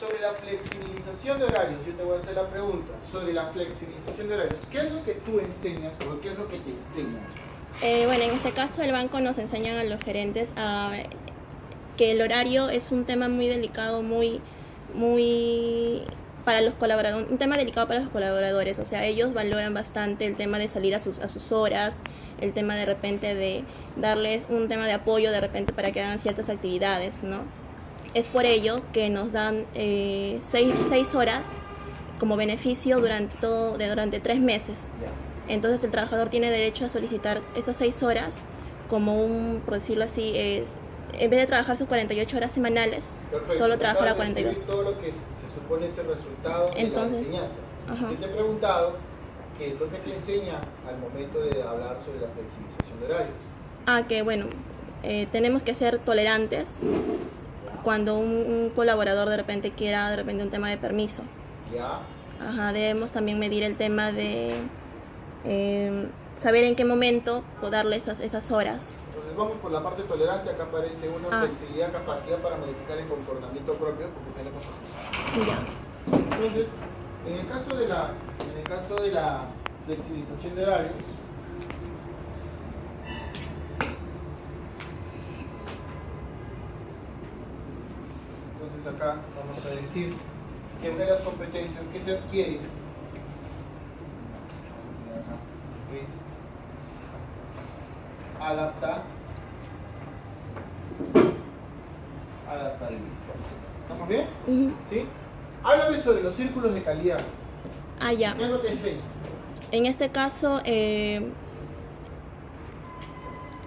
sobre la flexibilización de horarios, yo te voy a hacer la pregunta sobre la flexibilización de horarios. ¿Qué es lo que tú enseñas o qué es lo que te enseñan? Bueno, en este caso el banco nos enseñan a los gerentes que el horario es un tema muy delicado, muy para los colaboradores, un tema delicado para los colaboradores. O sea, ellos valoran bastante el tema de salir a sus horas, el tema de repente de darles un tema de apoyo de repente para que hagan ciertas actividades, ¿no? Es por ello que nos dan 6 horas como beneficio durante 3 meses. Entonces el trabajador tiene derecho a solicitar esas 6 horas como por decirlo así, en vez de trabajar sus 48 horas semanales, Perfecto. solo trabaja las 42. Todo lo que se supone es el resultado de la enseñanza. Ajá. Yo te he preguntado qué es lo que te enseña al momento de hablar sobre la flexibilización de horarios. Que bueno, tenemos que ser tolerantes cuando un colaborador de repente quiera un tema de permiso. Ya. Ajá, debemos también medir el tema de saber en qué momento darle esas horas. Entonces vamos por la parte tolerante. Acá aparece una flexibilidad, capacidad para modificar el comportamiento propio porque tenemos Ya. Entonces, en el caso de la flexibilización de horarios, entonces acá vamos a decir que una de las competencias que se adquiere es adaptabilidad. ¿Estamos bien? ¿Sí? Háblame sobre los círculos de calidad. Ya. ¿Qué es lo que enseña? En este caso,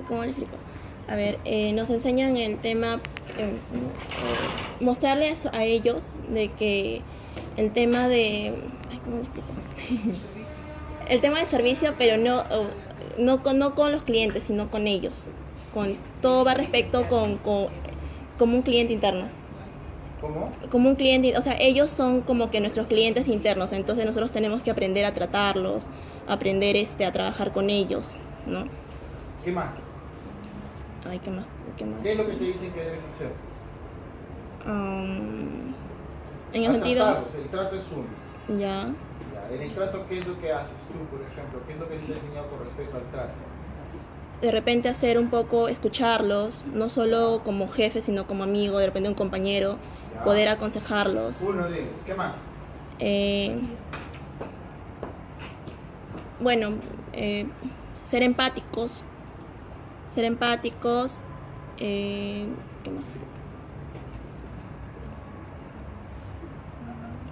¿cómo le explico? A ver, nos enseñan el tema, mostrarles a ellos de que el tema de, ¿cómo le explico? El tema del servicio, pero no con los clientes, sino con ellos. Todo va respecto como un cliente interno. ¿Cómo? Como un cliente, o sea, ellos son como que nuestros clientes internos, entonces nosotros tenemos que aprender a tratarlos, aprender a trabajar con ellos, ¿no? ¿Qué más? ¿Qué más? ¿Qué es lo que te dicen que debes hacer? En el sentido... Tratarlos, el trato es uno. Ya. En el trato, ¿qué es lo que haces tú, por ejemplo? ¿Qué es lo que te ha enseñado con respecto al trato? De repente hacer un poco, escucharlos, no solo como jefe, sino como amigo, de repente un compañero, ya. Poder aconsejarlos. Uno de ellos, ¿qué más? Bueno, ser empáticos, ¿qué más?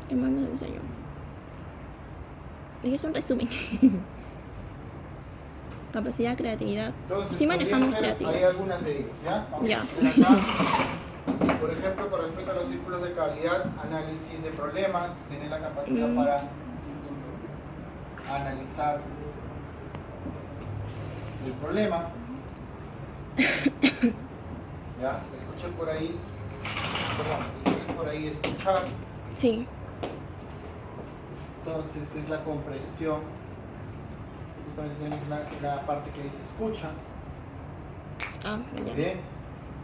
¿Qué más nos enseñó? Es un resumen. Capacidad, creatividad. Entonces, sí manejamos creatividad. Hay algunas de ellas, ¿ya? Vamos ya. Acá. Por ejemplo, con respecto a los círculos de calidad, análisis de problemas, tener la capacidad para analizar el problema. ¿Ya? Escuché por ahí, por ahí escuchar. Sí. Entonces es la comprensión. Justamente tenemos una parte que dice escucha. Ya. Bien.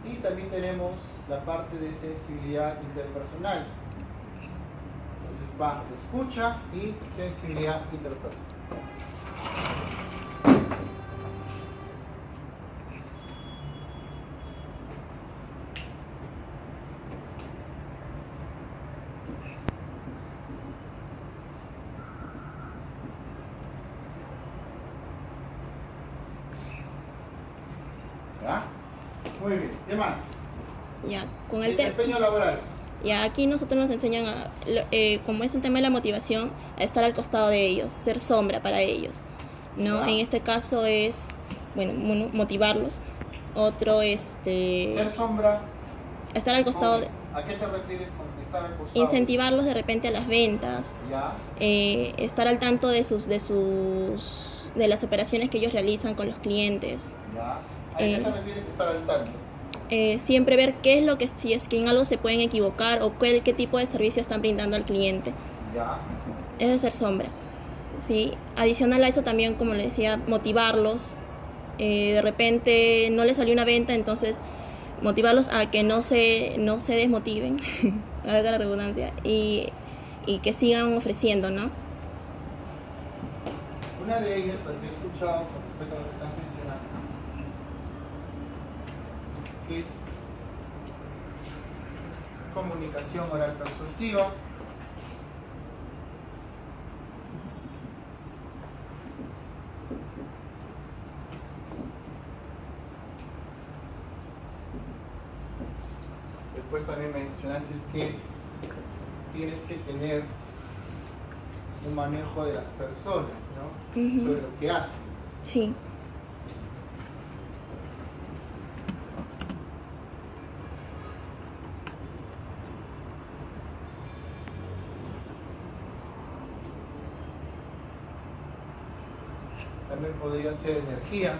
Y también tenemos la parte de sensibilidad interpersonal. Entonces va escucha y sensibilidad interpersonal. ¿Ya? Muy bien, ¿qué más? Ya, con el desempeño laboral. Ya, aquí nosotros nos enseñan, como es el tema de la motivación, a estar al costado de ellos, ser sombra para ellos, ¿no? En este caso es, bueno, motivarlos. Otro, Ser sombra. Estar al costado. ¿A qué te refieres con estar al costado? Incentivarlos de repente a las ventas. Ya. Estar al tanto de las operaciones que ellos realizan con los clientes. Ya. ¿A qué te refieres estar al tanto? Siempre ver qué es lo que, si es que en algo se pueden equivocar o qué tipo de servicio están brindando al cliente. Ya. Eso es ser sombra. ¿Sí? Adicional a eso también, como les decía, motivarlos. De repente no les salió una venta, entonces motivarlos a que no se desmotiven, valga la redundancia, y que sigan ofreciendo, ¿no? Una de ellas, la que he escuchado con respecto a lo que están mencionando, que es comunicación oral persuasiva. Después también mencionaste que tienes que tener un manejo de las personas, ¿no? Ujú. Sobre lo que hacen. Sí. También podría ser energía.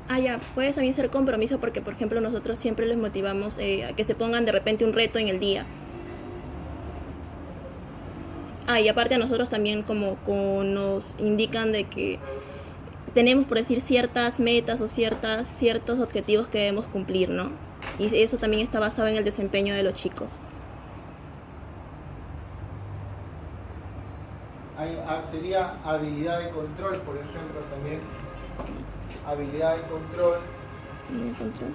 Ah, ya, puede también ser compromiso porque, por ejemplo, nosotros siempre les motivamos a que se pongan de repente un reto en el día. Ah, y aparte a nosotros también como nos indican de que tenemos, por decir, ciertas metas o ciertos objetivos que debemos cumplir, ¿no? Y eso también está basado en el desempeño de los chicos. Sería habilidad de control, por ejemplo, también. Habilidad de control. El control.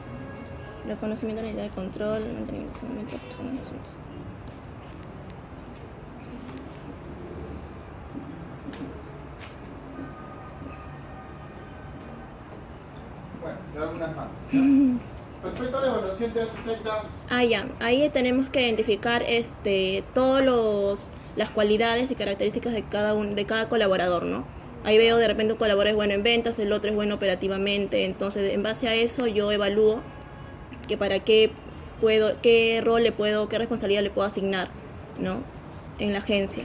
Reconocimiento de la idea de control, mantenimiento de las personas y asuntos. Bueno, y algunas más. Respecto a la evaluación 360, Ah, ya. Ahí tenemos que identificar todos las cualidades y características de cada colaborador, ¿no? Ahí veo de repente un colaborador es bueno en ventas, el otro es bueno operativamente, entonces en base a eso yo evalúo que para qué rol qué responsabilidad le puedo asignar, ¿no? En la agencia.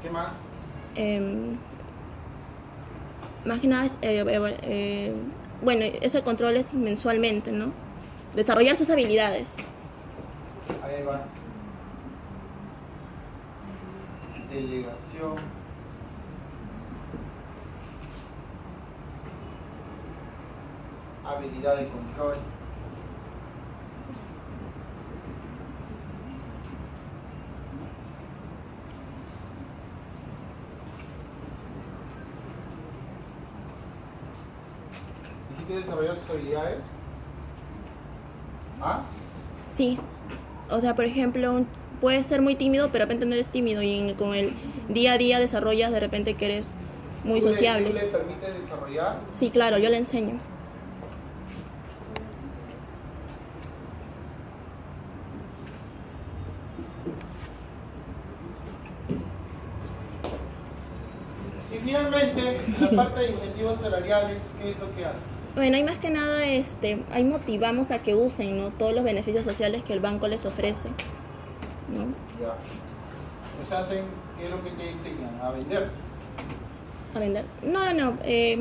¿qué más? Más que nada bueno, ese control es mensualmente, ¿no? Desarrollar sus habilidades. Ahí va. Delegación. Habilidad de control. ¿Dijiste desarrollar sus habilidades? ¿Ah? Sí. O sea, por ejemplo, puedes ser muy tímido, pero de repente no eres tímido y con el día a día desarrollas de repente que eres muy ¿Tú sociable. le permites desarrollar? Sí, claro, yo le enseño. Y finalmente, la parte de incentivos salariales, ¿qué es lo que haces? Bueno, hay más que nada, ahí motivamos a que usen, ¿no? Todos los beneficios sociales que el banco les ofrece, ¿no? Ya. Pues hacen, ¿qué es lo que te enseñan? A vender. A vender. No,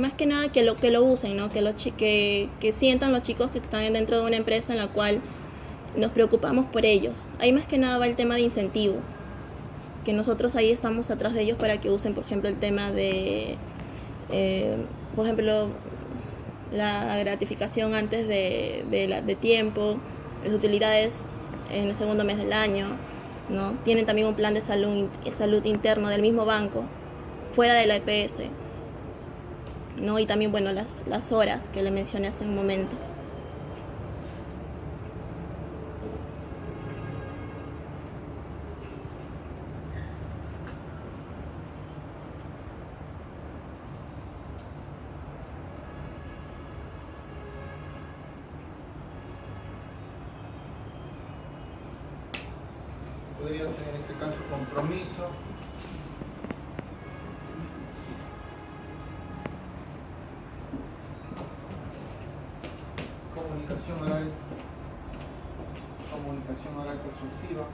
más que nada que lo usen, ¿no? Que sientan los chicos que están dentro de una empresa en la cual nos preocupamos por ellos. Ahí más que nada va el tema de incentivo, que nosotros ahí estamos atrás de ellos para que usen, por ejemplo, el tema de, por ejemplo, la gratificación antes de tiempo, las utilidades en el segundo mes del año, ¿no? Tienen también un plan de salud interno del mismo banco, fuera de la EPS, ¿no? Y también, bueno, las horas que le mencioné hace un momento. Podría ser en este caso compromiso. Comunicación oral persuasiva.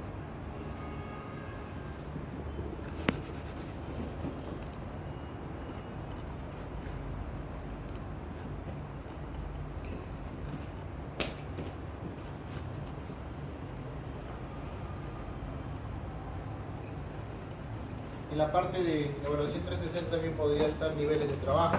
En la parte de evaluación 360 también podría estar niveles de trabajo.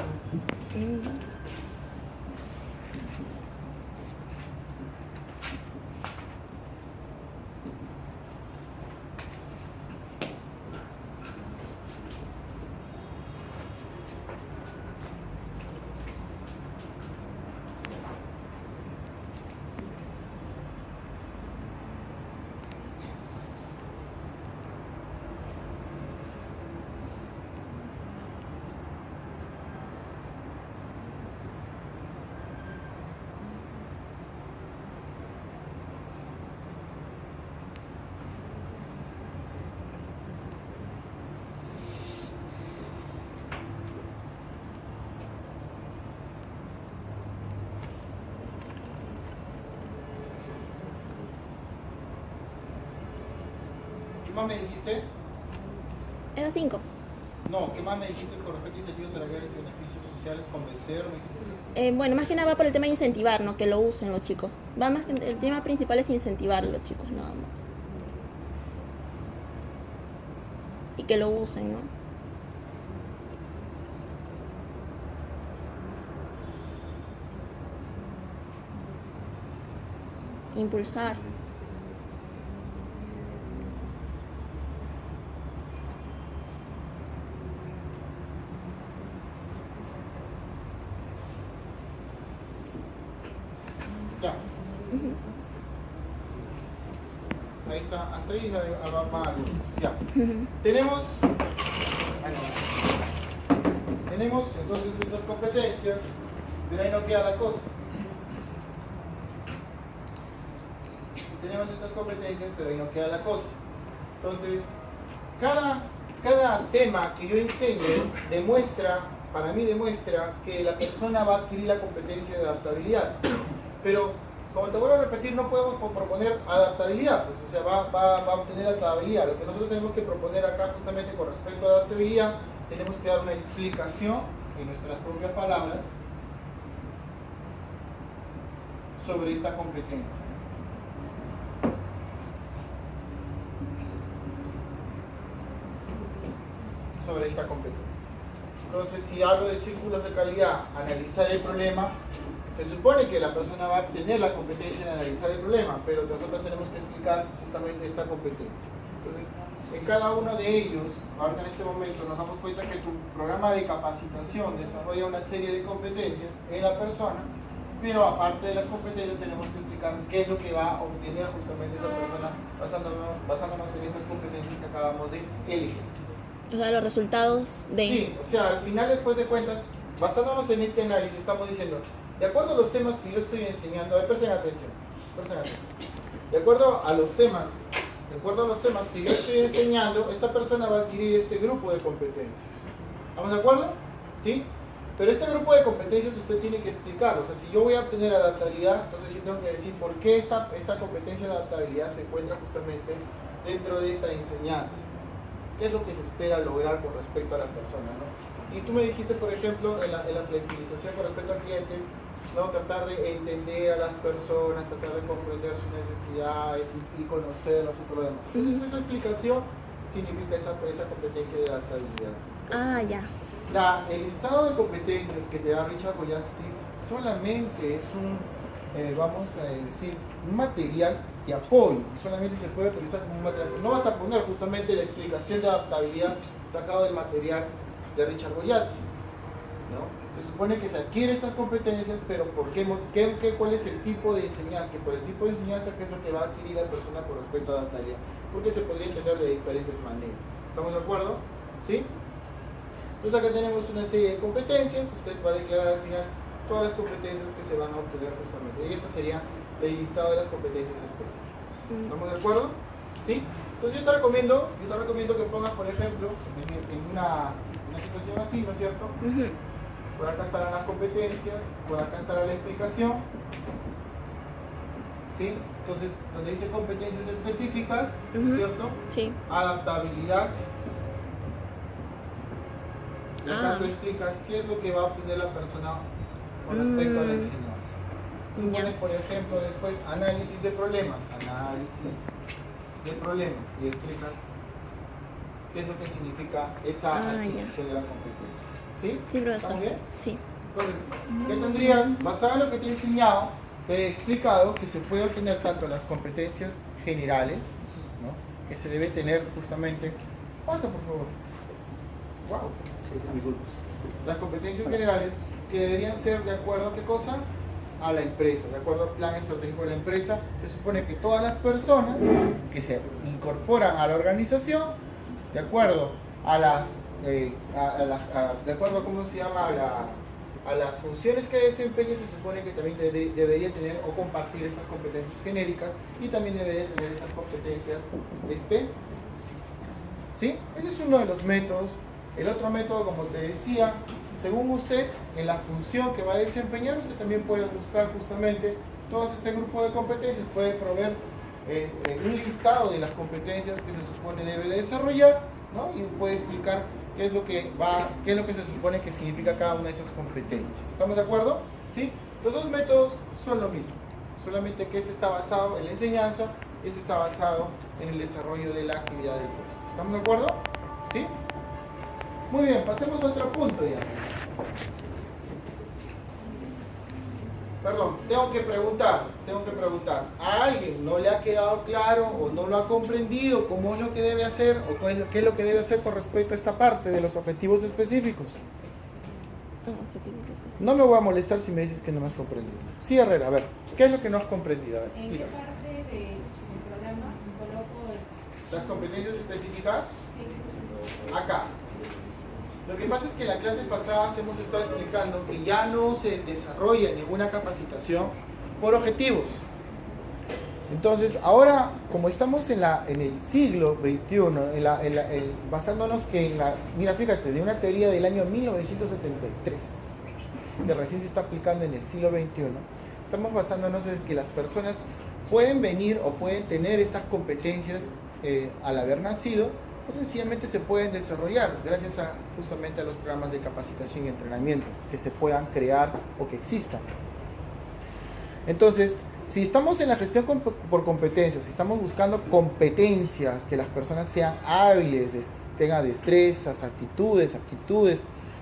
¿Qué más me dijiste? Era 5. No, ¿qué más me dijiste con respecto a incentivos salariales y beneficios sociales? Convencer, me dijiste. Bueno, más que nada va por el tema de incentivar, ¿no? Que lo usen los chicos. Va más que el tema principal es incentivar a los chicos, nada más. Y que lo usen, ¿no? Impulsar. Ya. Ahí está, hasta ahí va mal. Ya. Tenemos entonces estas competencias, pero ahí no queda la cosa. Tenemos estas competencias, pero ahí no queda la cosa. Entonces, cada tema que yo enseñe para mí demuestra que la persona va a adquirir la competencia de adaptabilidad. Pero, como te vuelvo a repetir, no podemos proponer adaptabilidad, pues, o sea, va a obtener adaptabilidad. Lo que nosotros tenemos que proponer acá, justamente con respecto a adaptabilidad, tenemos que dar una explicación en nuestras propias palabras sobre esta competencia. Sobre esta competencia. Entonces, si hablo de círculos de calidad, analizar el problema, se supone que la persona va a tener la competencia de analizar el problema, pero nosotros tenemos que explicar justamente esta competencia. Entonces, en cada uno de ellos, ahorita en este momento nos damos cuenta que tu programa de capacitación desarrolla una serie de competencias en la persona, pero aparte de las competencias tenemos que explicar qué es lo que va a obtener justamente esa persona basándonos en estas competencias que acabamos de elegir. O sea, los resultados de... Sí, o sea, al final, después de cuentas, basándonos en este análisis, estamos diciendo, de acuerdo a los temas que yo estoy enseñando, a ver, presten atención. De acuerdo a los temas que yo estoy enseñando, esta persona va a adquirir este grupo de competencias. ¿Estamos de acuerdo? ¿Sí? Pero este grupo de competencias usted tiene que explicarlo. O sea, si yo voy a obtener adaptabilidad, entonces yo tengo que decir por qué esta competencia de adaptabilidad se encuentra justamente dentro de esta enseñanza. ¿Qué es lo que se espera lograr con respecto a la persona, ¿no? Y tú me dijiste, por ejemplo, en la flexibilización con respecto al cliente, ¿no? Tratar de entender a las personas, tratar de comprender sus necesidades y conocerlas y todo lo demás. Entonces, esa explicación significa esa competencia de adaptabilidad. Ah, ya. El listado de competencias que te da Richard Boyatzis solamente es vamos a decir, un material de apoyo, solamente se puede utilizar como un material. No vas a poner justamente la explicación de adaptabilidad sacado del material de Richard Boyatzis, ¿no? Se supone que se adquiere estas competencias, pero ¿por qué? ¿Cuál es el tipo de enseñanza? Que por el tipo de enseñanza, ¿qué es lo que va a adquirir la persona con respecto a adaptabilidad? Porque se podría entender de diferentes maneras. ¿Estamos de acuerdo? ¿Sí? Entonces acá tenemos una serie de competencias, usted va a declarar al final todas las competencias que se van a obtener justamente. Y esta sería el listado de las competencias específicas. ¿Estamos de acuerdo? ¿Sí? Entonces yo te recomiendo que pongas, por ejemplo, en una situación así, ¿no es cierto? Por acá estarán las competencias, por acá estará la explicación. ¿Sí? Entonces, donde dice competencias específicas, ¿no es cierto? Sí. Adaptabilidad. Y acá tú explicas qué es lo que va a obtener la persona con respecto a la enseñanza. Tú pones, por ejemplo, después análisis de problemas, y explicas qué es lo que significa esa adquisición de la competencia. ¿Sí? Sí, profesor. ¿Estamos bien? Sí. Entonces, ¿qué tendrías? Basado en lo que te he enseñado, te he explicado que se puede obtener tanto las competencias generales, ¿no? Que se debe tener justamente... Pasa, por favor. Wow. Las competencias generales que deberían ser de acuerdo a qué cosa, a la empresa, de acuerdo al plan estratégico de la empresa. Se supone que todas las personas que se incorporan a la organización, de acuerdo a las de acuerdo a cómo se llama a las funciones que desempeña, se supone que también debería tener o compartir estas competencias genéricas y también debería tener estas competencias específicas. ¿Sí? Ese es uno de los métodos. El otro método, como te decía, según usted, en la función que va a desempeñar, usted también puede buscar justamente todo este grupo de competencias, puede proveer un listado de las competencias que se supone debe desarrollar, ¿no? Y puede explicar qué es lo que se supone que significa cada una de esas competencias. ¿Estamos de acuerdo? ¿Sí? Los dos métodos son lo mismo, solamente que este está basado en la enseñanza, este está basado en el desarrollo de la actividad del puesto. ¿Estamos de acuerdo? ¿Sí? Muy bien, pasemos a otro punto ya. Perdón, tengo que preguntar, ¿a alguien no le ha quedado claro o no lo ha comprendido cómo es lo que debe hacer o qué es lo que debe hacer con respecto a esta parte de los objetivos específicos? No me voy a molestar si me dices que no me has comprendido. Sí, Herrera, a ver, ¿qué es lo que no has comprendido? A ver, ¿En qué parte del programa coloco ¿las competencias específicas? Sí. Acá. Lo que pasa es que en la clase pasada hemos estado explicando que ya no se desarrolla ninguna capacitación por objetivos. Entonces, ahora, como estamos en el siglo XXI, basándonos que mira, fíjate, de una teoría del año 1973, que recién se está aplicando en el siglo XXI, estamos basándonos en que las personas pueden venir o pueden tener estas competencias al haber nacido, o sencillamente se pueden desarrollar gracias justamente a los programas de capacitación y entrenamiento que se puedan crear o que existan. Entonces, si estamos en la gestión por competencias, si estamos buscando competencias, que las personas sean hábiles, tengan destrezas, aptitudes,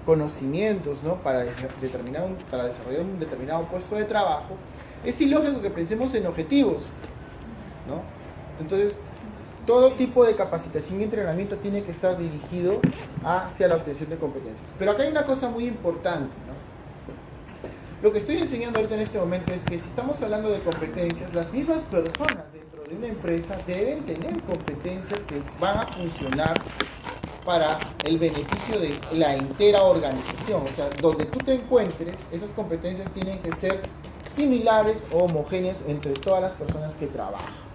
conocimientos, ¿no? para desarrollar un determinado puesto de trabajo, es ilógico que pensemos en objetivos, ¿no? Entonces, todo tipo de capacitación y entrenamiento tiene que estar dirigido hacia la obtención de competencias. Pero acá hay una cosa muy importante, ¿no? Lo que estoy enseñando ahorita en este momento es que si estamos hablando de competencias, las mismas personas dentro de una empresa deben tener competencias que van a funcionar para el beneficio de la entera organización. O sea, donde tú te encuentres, esas competencias tienen que ser similares o homogéneas entre todas las personas que trabajan.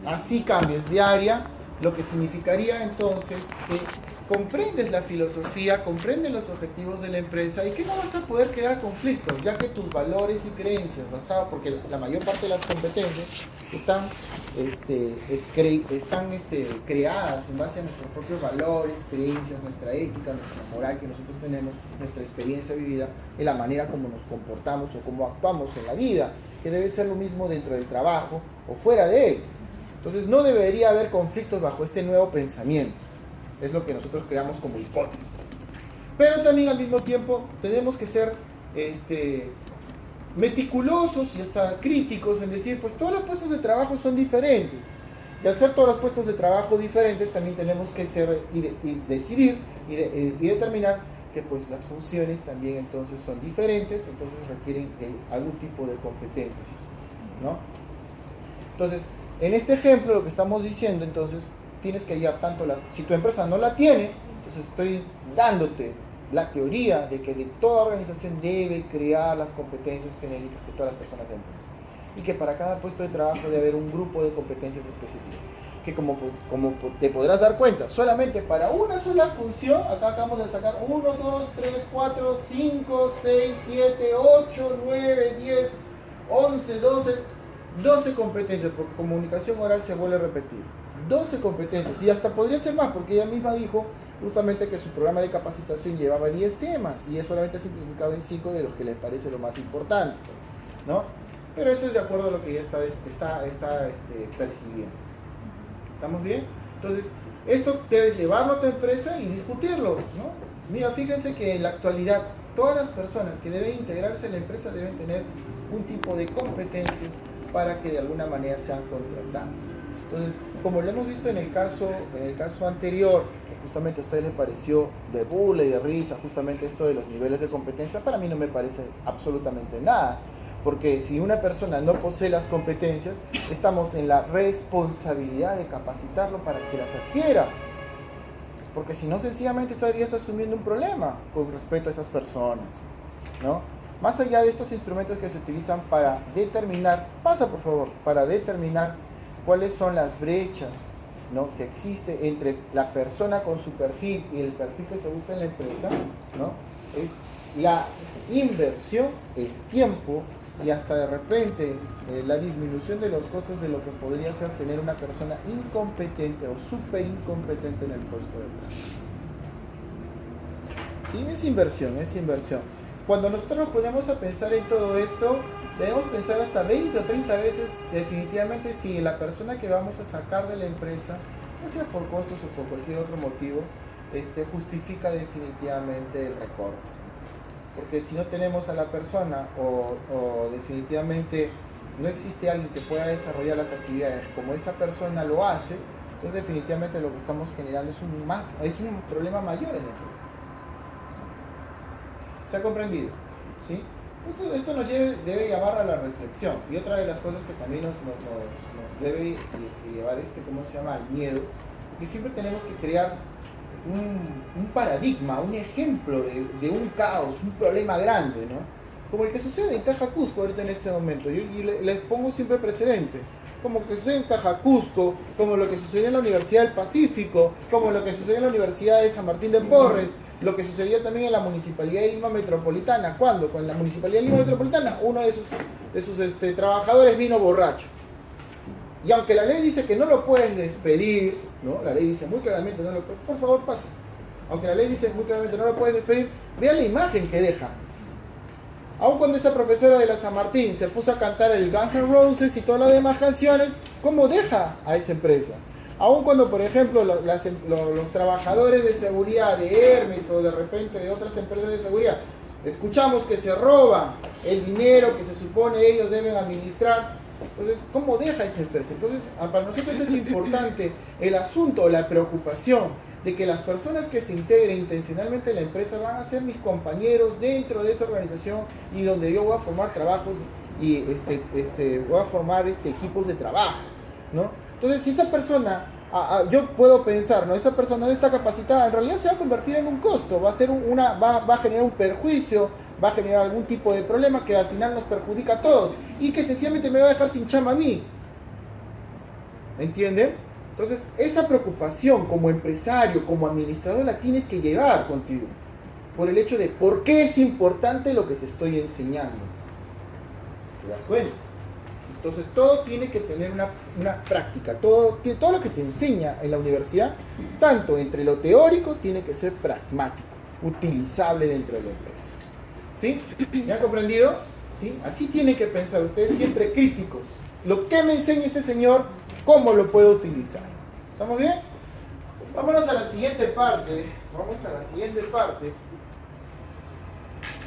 Así cambies de área, lo que significaría entonces que comprendes la filosofía, comprendes los objetivos de la empresa y que no vas a poder crear conflictos, ya que tus valores y creencias basadas, porque la mayor parte de las competencias están creadas en base a nuestros propios valores, creencias, nuestra ética, nuestra moral que nosotros tenemos, nuestra experiencia vivida, en la manera como nos comportamos o cómo actuamos en la vida, que debe ser lo mismo dentro del trabajo o fuera de él. Entonces no debería haber conflictos bajo este nuevo pensamiento. Es lo que nosotros creamos como hipótesis. Pero también al mismo tiempo tenemos que ser meticulosos y hasta críticos en decir, pues todos los puestos de trabajo son diferentes. Y al ser todos los puestos de trabajo diferentes, también tenemos que decidir y determinar que pues las funciones también entonces son diferentes, entonces requieren algún tipo de competencias, ¿no? Entonces, en este ejemplo lo que estamos diciendo, entonces, tienes que hallar tanto si tu empresa no la tiene, entonces estoy dándote la teoría de que de toda organización debe crear las competencias genéricas que todas las personas deben tener. Y que para cada puesto de trabajo debe haber un grupo de competencias específicas. Que como te podrás dar cuenta, solamente para una sola función, acá acabamos de sacar 1, 2, 3, 4, 5, 6, 7, 8, 9, 10, 11, 12 competencias, porque comunicación oral se vuelve a repetir. 12 competencias, y hasta podría ser más, porque ella misma dijo justamente que su programa de capacitación llevaba 10 temas, y es solamente simplificado en 5 de los que les parece lo más importantes, ¿no? Pero eso es de acuerdo a lo que ella está percibiendo. ¿Estamos bien? Entonces, Esto debes llevarlo a tu empresa y discutirlo, ¿no? Mira, fíjense que en la actualidad todas las personas que deben integrarse en la empresa deben tener un tipo de competencias para que de alguna manera sean contratados. Entonces, como lo hemos visto en el caso anterior, que justamente a ustedes les pareció de burla y de risa, justamente esto de los niveles de competencia, para mí no me parece absolutamente nada. Porque si una persona no posee las competencias, estamos en la responsabilidad de capacitarlo para que las adquiera. Porque si no, sencillamente estarías asumiendo un problema con respecto a esas personas, ¿no? Más allá de estos instrumentos que se utilizan para determinar, para determinar cuáles son las brechas, ¿no?, que existe entre la persona con su perfil y el perfil que se busca en la empresa, ¿no? Es la inversión, el tiempo y hasta de repente la disminución de los costos de lo que podría ser tener una persona incompetente o súper incompetente en el puesto de trabajo. Sí, es inversión. Cuando nosotros nos ponemos a pensar en todo esto, debemos pensar hasta 20 o 30 veces definitivamente si la persona que vamos a sacar de la empresa, ya sea por costos o por cualquier otro motivo, justifica definitivamente el recorte. Porque si no tenemos a la persona o definitivamente no existe alguien que pueda desarrollar las actividades como esa persona lo hace, entonces definitivamente lo que estamos generando es un problema mayor en la empresa. ¿Se ha comprendido? ¿Sí? Esto nos debe llevar a la reflexión. Y otra de las cosas que también nos debe llevar al miedo, que siempre tenemos que crear un paradigma, un ejemplo de un caos, un problema grande, ¿no? Como el que sucede en Caja Cusco ahorita en este momento. Y les pongo siempre precedente. Como que sucede en Caja Cusco, como lo que sucedió en la Universidad del Pacífico, como lo que sucedió en la Universidad de San Martín de Porres, lo que sucedió también en la Municipalidad de Lima Metropolitana. ¿Cuándo? Con la Municipalidad de Lima Metropolitana, uno de sus trabajadores vino borracho. Y aunque la ley dice que no lo puedes despedir, ¿no? La ley dice muy claramente, no lo puedes, por favor pase. Aunque la ley dice muy claramente no lo puedes despedir, vea la imagen que deja. Aun cuando esa profesora de la San Martín se puso a cantar el Guns N' Roses y todas las demás canciones, ¿cómo deja a esa empresa? Aun cuando, por ejemplo, los trabajadores de seguridad de Hermes o de repente de otras empresas de seguridad, escuchamos que se roban el dinero que se supone ellos deben administrar, entonces, ¿cómo deja esa empresa? Entonces, para nosotros es importante el asunto, la preocupación de que las personas que se integren intencionalmente en la empresa van a ser mis compañeros dentro de esa organización y donde yo voy a formar trabajos y voy a formar equipos de trabajo, ¿no? Entonces, si esa persona, yo puedo pensar, ¿no?, esa persona no está capacitada, en realidad se va a convertir en un costo, va a generar un perjuicio, va a generar algún tipo de problema que al final nos perjudica a todos y que sencillamente me va a dejar sin chamba a mí. ¿Entienden? Entonces, esa preocupación como empresario, como administrador, la tienes que llevar contigo. Por el hecho de por qué es importante lo que te estoy enseñando. ¿Te das cuenta? Entonces, todo tiene que tener una práctica. Todo lo que te enseña en la universidad, tanto entre lo teórico, tiene que ser pragmático, utilizable dentro de la empresa. ¿Sí? ¿Me han comprendido? ¿Sí? Así tienen que pensar ustedes, siempre críticos. Lo que me enseña este señor, ¿cómo lo puedo utilizar? ¿Estamos bien? Vámonos a la siguiente parte.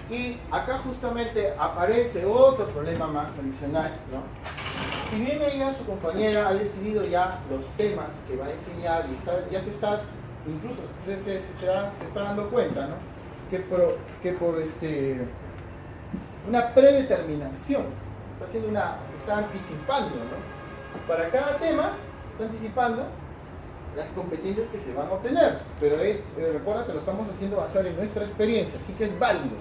Y acá justamente aparece otro problema más adicional, ¿no? Si bien ella, su compañera, ha decidido ya los temas que va a enseñar y incluso se está dando cuenta, ¿no?, que por una predeterminación se está anticipando, ¿no? Para cada tema se está anticipando las competencias que se van a obtener, pero recuerda que lo estamos haciendo basado en nuestra experiencia, así que es válido.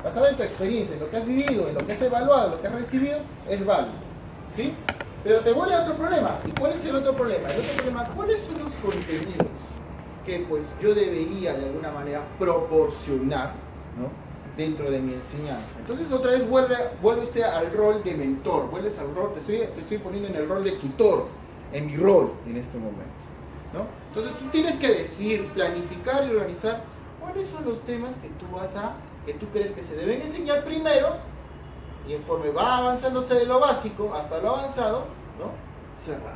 Basado en tu experiencia, en lo que has vivido, en lo que has evaluado, en lo que has recibido, es válido, ¿sí? Pero te vuelve a otro problema. ¿Y cuál es el otro problema? El otro problema, ¿cuáles son los contenidos que pues yo debería de alguna manera proporcionar, ¿no?, dentro de mi enseñanza? Entonces otra vez vuelve usted al rol de mentor, vuelves al rol, te estoy poniendo en el rol de tutor, en mi rol en este momento, ¿no? Entonces tú tienes que decidir, planificar y organizar cuáles son los temas que tú crees que se deben enseñar primero, y conforme va avanzándose de lo básico hasta lo avanzado, ¿no?, cerrar.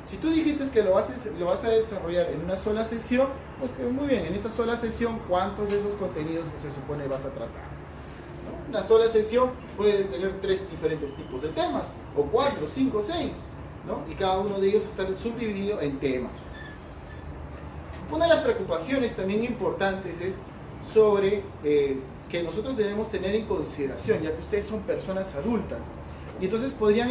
Si tú dijiste que lo vas a desarrollar en una sola sesión, pues que muy bien, en esa sola sesión, ¿cuántos de esos contenidos pues, se supone vas a tratar? ¿No? Una sola sesión puedes tener 3 diferentes tipos de temas, o 4, 5, 6, ¿no? Y cada uno de ellos está subdividido en temas. Una de las preocupaciones también importantes es sobre que nosotros debemos tener en consideración, ya que ustedes son personas adultas, y entonces podrían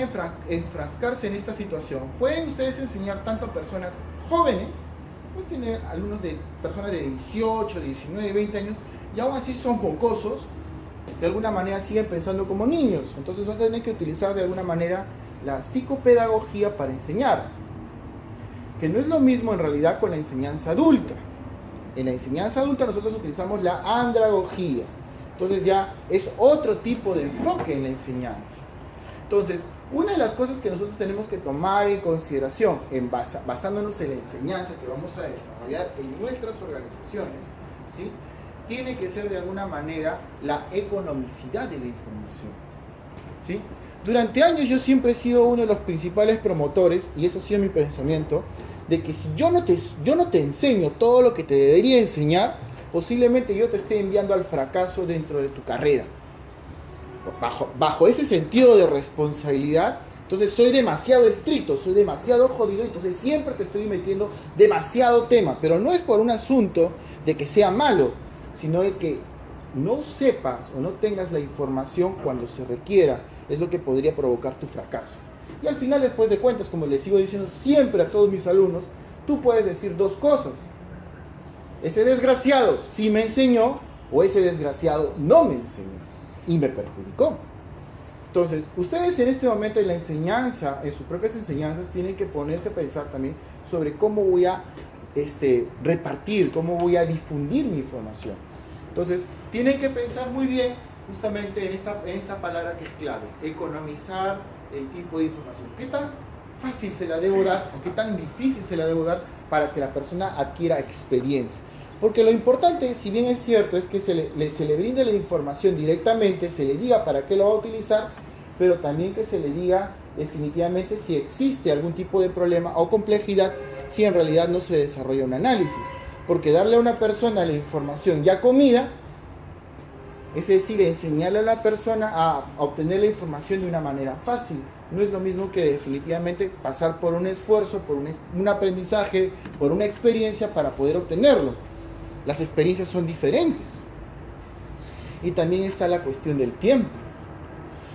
enfrascarse en esta situación. Pueden ustedes enseñar tanto a personas jóvenes, pueden tener alumnos de personas de 18, 19, 20 años, y aún así son jocosos, de alguna manera siguen pensando como niños. Entonces vas a tener que utilizar de alguna manera la psicopedagogía para enseñar, que no es lo mismo en realidad con la enseñanza adulta. En la enseñanza adulta nosotros utilizamos la andragogía, entonces ya es otro tipo de enfoque en la enseñanza. Entonces, una de las cosas que nosotros tenemos que tomar en consideración, basándonos en la enseñanza que vamos a desarrollar en nuestras organizaciones, ¿sí?, tiene que ser de alguna manera la economicidad de la información, ¿sí? Durante años yo siempre he sido uno de los principales promotores, y eso ha sido mi pensamiento, de que si yo no te enseño todo lo que te debería enseñar, posiblemente yo te esté enviando al fracaso dentro de tu carrera. Bajo ese sentido de responsabilidad, entonces soy demasiado estricto, soy demasiado jodido, entonces siempre te estoy metiendo demasiado tema, pero no es por un asunto de que sea malo, sino de que no sepas o no tengas la información cuando se requiera, es lo que podría provocar tu fracaso. Y al final, después de cuentas, como les sigo diciendo siempre a todos mis alumnos, tú puedes decir 2 cosas. Ese desgraciado sí me enseñó, o ese desgraciado no me enseñó y me perjudicó. Entonces, ustedes en este momento en la enseñanza, en sus propias enseñanzas, tienen que ponerse a pensar también sobre cómo voy a repartir, cómo voy a difundir mi información. Entonces, tienen que pensar muy bien justamente en esta palabra que es clave, economizar el tipo de información. ¿Qué tan fácil se la debo dar o qué tan difícil se la debo dar para que la persona adquiera experiencia? Porque lo importante, si bien es cierto, es que se le brinde la información directamente, se le diga para qué lo va a utilizar, pero también que se le diga definitivamente si existe algún tipo de problema o complejidad, si en realidad no se desarrolla un análisis. Porque darle a una persona la información ya comida, es decir, enseñarle a la persona a obtener la información de una manera fácil, no es lo mismo que definitivamente pasar por un esfuerzo, por un aprendizaje, por una experiencia para poder obtenerlo. Las experiencias son diferentes. Y también está la cuestión del tiempo.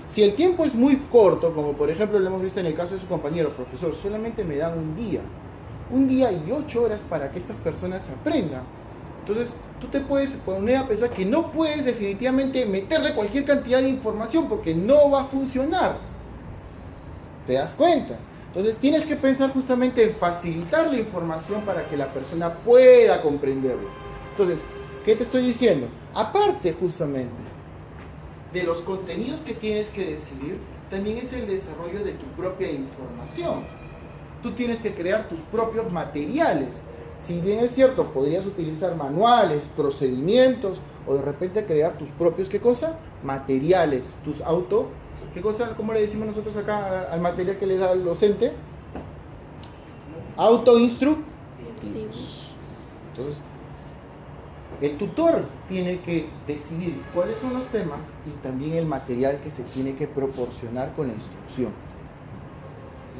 Si el tiempo es muy corto, como por ejemplo lo hemos visto en el caso de su compañero, profesor, solamente me dan un día y 8 horas para que estas personas aprendan. Entonces, tú te puedes poner a pensar que no puedes definitivamente meterle cualquier cantidad de información porque no va a funcionar. ¿Te das cuenta? Entonces, tienes que pensar justamente en facilitar la información para que la persona pueda comprenderlo. Entonces, ¿qué te estoy diciendo? Aparte justamente de los contenidos que tienes que decidir, también es el desarrollo de tu propia información. Tú tienes que crear tus propios materiales. Si bien es cierto, podrías utilizar manuales, procedimientos, o de repente crear tus propios, ¿qué cosa? Materiales, tus ¿qué cosa? ¿Cómo le decimos nosotros acá al material que le da el docente? Autoinstructivos. Entonces, el tutor tiene que decidir cuáles son los temas y también el material que se tiene que proporcionar con la instrucción,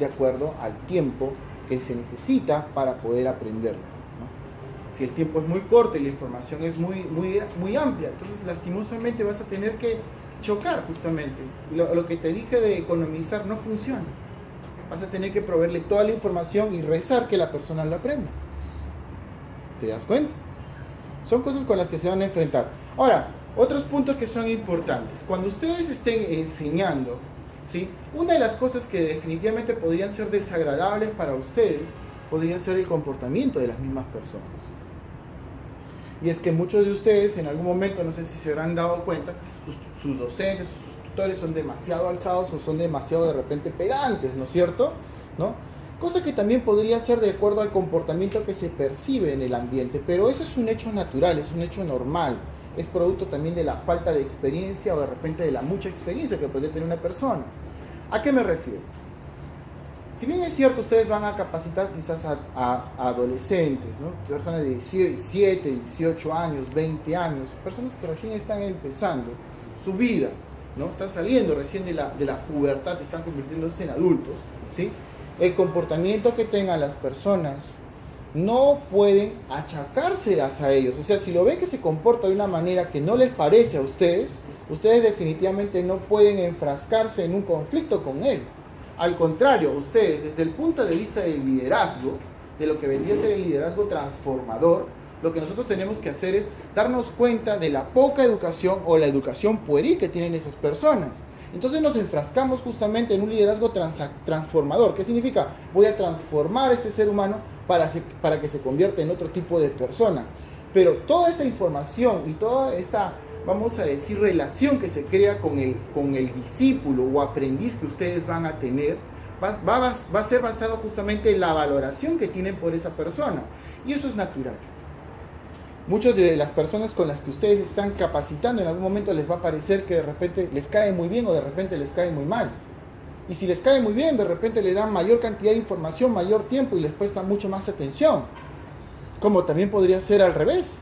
de acuerdo al tiempo que se necesita para poder aprenderlo, ¿no? Si el tiempo es muy corto y la información es muy amplia, entonces lastimosamente vas a tener que chocar justamente. Lo que te dije de economizar no funciona. Vas a tener que proveerle toda la información y rezar que la persona lo aprenda. ¿Te das cuenta? Son cosas con las que se van a enfrentar. Ahora, otros puntos que son importantes. Cuando ustedes estén enseñando, ¿sí?, una de las cosas que definitivamente podrían ser desagradables para ustedes podría ser el comportamiento de las mismas personas. Y es que muchos de ustedes en algún momento, no sé si se habrán dado cuenta, sus docentes, sus tutores son demasiado alzados o son demasiado de repente pedantes, ¿no es cierto? ¿No? Cosa que también podría ser de acuerdo al comportamiento que se percibe en el ambiente, pero eso es un hecho natural, es un hecho normal, es producto también de la falta de experiencia o de repente de la mucha experiencia que puede tener una persona. ¿A qué me refiero? Si bien es cierto, ustedes van a capacitar quizás a adolescentes, ¿no? Personas de 17, 18 años, 20 años, personas que recién están empezando su vida, ¿no? Están saliendo recién de la pubertad, están convirtiéndose en adultos, ¿sí? El comportamiento que tengan las personas no pueden achacárselas a ellos. O sea, si lo ven que se comporta de una manera que no les parece a ustedes, ustedes definitivamente no pueden enfrascarse en un conflicto con él. Al contrario, ustedes, desde el punto de vista del liderazgo, de lo que vendría a ser el liderazgo transformador, lo que nosotros tenemos que hacer es darnos cuenta de la poca educación o la educación pueril que tienen esas personas. Entonces nos enfrascamos justamente en un liderazgo transformador. ¿Qué significa? Voy a transformar a este ser humano para que se convierta en otro tipo de persona. Pero toda esta información y toda esta, vamos a decir, relación que se crea con el discípulo o aprendiz que ustedes van a tener, va a ser basado justamente en la valoración que tienen por esa persona. Y eso es natural. Muchas de las personas con las que ustedes están capacitando en algún momento les va a parecer que de repente les cae muy bien o de repente les cae muy mal. Y si les cae muy bien, de repente le dan mayor cantidad de información, mayor tiempo y les prestan mucho más atención. Como también podría ser al revés.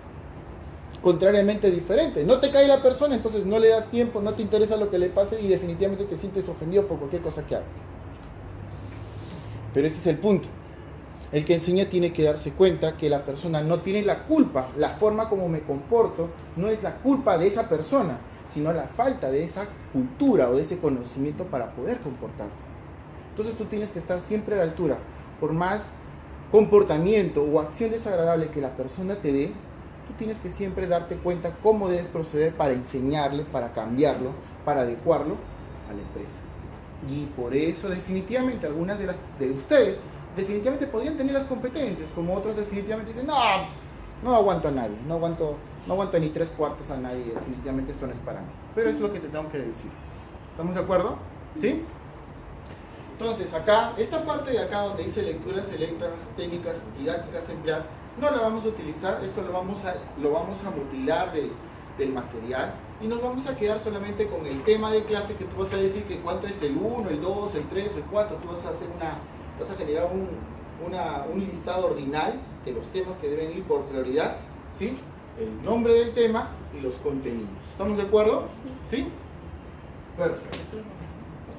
Contrariamente diferente. No te cae la persona, entonces no le das tiempo, no te interesa lo que le pase y definitivamente te sientes ofendido por cualquier cosa que haga. Pero ese es el punto. El que enseña tiene que darse cuenta que la persona no tiene la culpa, la forma como me comporto no es la culpa de esa persona, sino la falta de esa cultura o de ese conocimiento para poder comportarse. Entonces tú tienes que estar siempre a la altura. Por más comportamiento o acción desagradable que la persona te dé, tú tienes que siempre darte cuenta cómo debes proceder para enseñarle, para cambiarlo, para adecuarlo a la empresa. Y por eso definitivamente algunas de ustedes definitivamente podrían tener las competencias, como otros definitivamente dicen, no aguanto a nadie, no aguanto ni 3/4 a nadie, definitivamente esto no es para mí. Pero es lo que te tengo que decir. ¿Estamos de acuerdo? ¿Sí? Entonces acá, esta parte de acá donde dice lecturas selectas, técnicas didácticas a emplear, no la vamos a utilizar, esto lo vamos a mutilar del material y nos vamos a quedar solamente con el tema de clase que tú vas a decir que cuánto es el 1, el 2, el 3, el 4, tú vas a generar un listado ordinal de los temas que deben ir por prioridad, ¿sí? El nombre del tema y los contenidos. ¿Estamos de acuerdo? ¿Sí? Perfecto.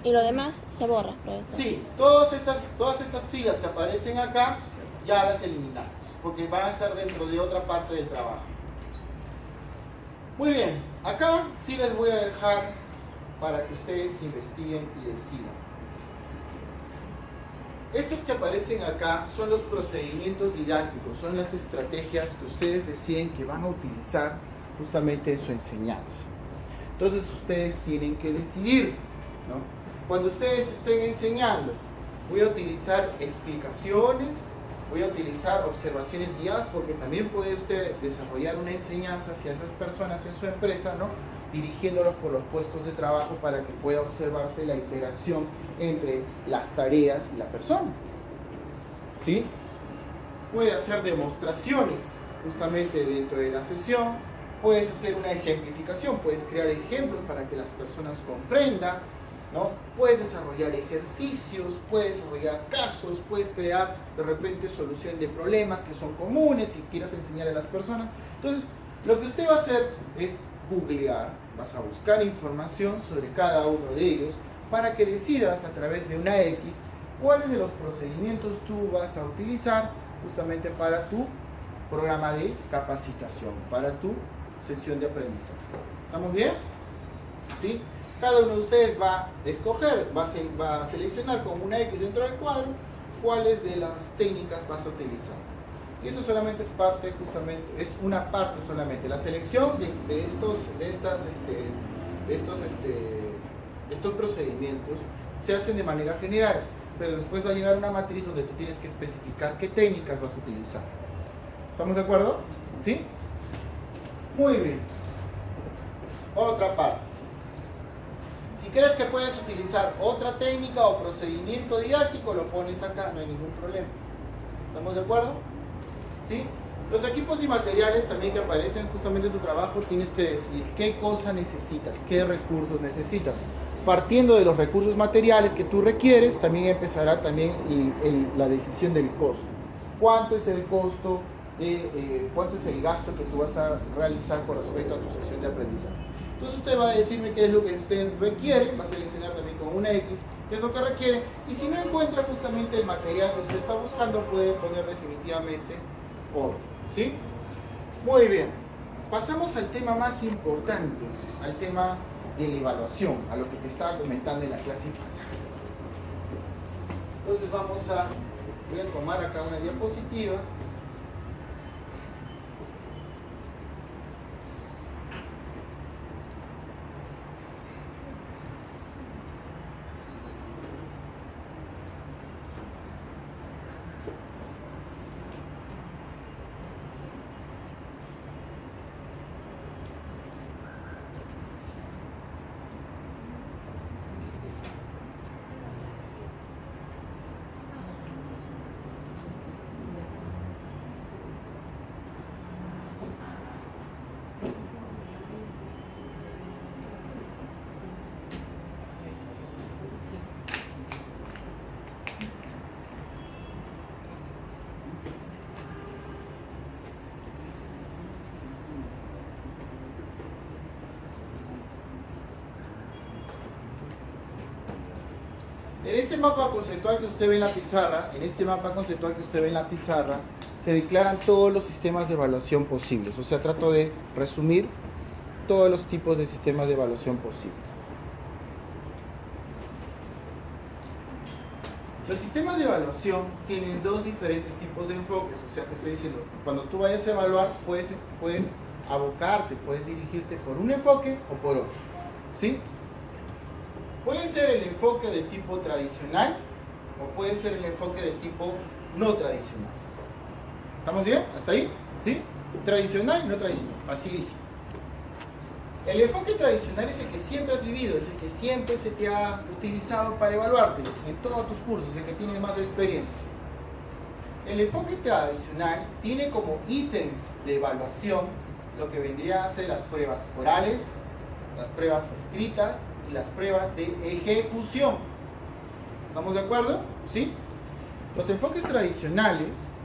Y lo demás se borra, profesor. Sí, todas estas filas que aparecen acá ya las eliminamos, porque van a estar dentro de otra parte del trabajo. Muy bien, acá sí les voy a dejar para que ustedes investiguen y decidan. Estos que aparecen acá son los procedimientos didácticos, son las estrategias que ustedes deciden que van a utilizar justamente en su enseñanza. Entonces ustedes tienen que decidir, ¿no? Cuando ustedes estén enseñando, voy a utilizar explicaciones, voy a utilizar observaciones guiadas, porque también puede usted desarrollar una enseñanza hacia esas personas en su empresa, ¿no? Dirigiéndolos por los puestos de trabajo para que pueda observarse la interacción entre las tareas y la persona. ¿Sí? Puede hacer demostraciones justamente dentro de la sesión, puedes hacer una ejemplificación, puedes crear ejemplos para que las personas comprendan, ¿no? Puedes desarrollar ejercicios, puedes desarrollar casos, puedes crear de repente solución de problemas que son comunes y quieras enseñar a las personas. Entonces, lo que usted va a hacer es googlear, vas a buscar información sobre cada uno de ellos para que decidas a través de una X cuáles de los procedimientos tú vas a utilizar justamente para tu programa de capacitación, para tu sesión de aprendizaje. ¿Estamos bien? ¿Sí? Cada uno de ustedes va a escoger, va a seleccionar con una X dentro del cuadro cuáles de las técnicas vas a utilizar. Y esto solamente es parte, justamente, es una parte solamente. La selección de estos procedimientos se hacen de manera general, pero después va a llegar una matriz donde tú tienes que especificar qué técnicas vas a utilizar. ¿Estamos de acuerdo? ¿Sí? Muy bien. Otra parte. Si crees que puedes utilizar otra técnica o procedimiento didáctico, lo pones acá, no hay ningún problema. ¿Estamos de acuerdo? ¿Sí? Los equipos y materiales también que aparecen justamente en tu trabajo, tienes que decidir qué cosa necesitas, qué recursos necesitas. partiendo de los recursos materiales que tú requieres, también empezará también la decisión del costo. ¿Cuánto es el costo? ¿Cuánto es el gasto que tú vas a realizar con respecto a tu sesión de aprendizaje? Entonces usted va a decirme qué es lo que usted requiere, va a seleccionar también con una X qué es lo que requiere, y si no encuentra justamente el material que usted está buscando, puede poner definitivamente otro, ¿sí? Muy bien, pasamos al tema más importante, al tema de la evaluación, a lo que te estaba comentando en la clase pasada. Entonces voy a tomar acá una diapositiva. En este mapa conceptual que usted ve en la pizarra, se declaran todos los sistemas de evaluación posibles. O sea, trato de resumir todos los tipos de sistemas de evaluación posibles. Los sistemas de evaluación tienen dos diferentes tipos de enfoques. O sea, te estoy diciendo, cuando tú vayas a evaluar, puedes abocarte, puedes dirigirte por un enfoque o por otro, ¿sí? Puede ser el enfoque del tipo tradicional o puede ser el enfoque del tipo no tradicional. ¿Estamos bien? ¿Hasta ahí? ¿Sí? Tradicional y no tradicional. Facilísimo. El enfoque tradicional es el que siempre has vivido, es el que siempre se te ha utilizado para evaluarte en todos tus cursos, el que tienes más experiencia. El enfoque tradicional tiene como ítems de evaluación lo que vendría a ser las pruebas orales, las pruebas escritas y las pruebas de ejecución. ¿Estamos de acuerdo? ¿Sí? Los enfoques tradicionales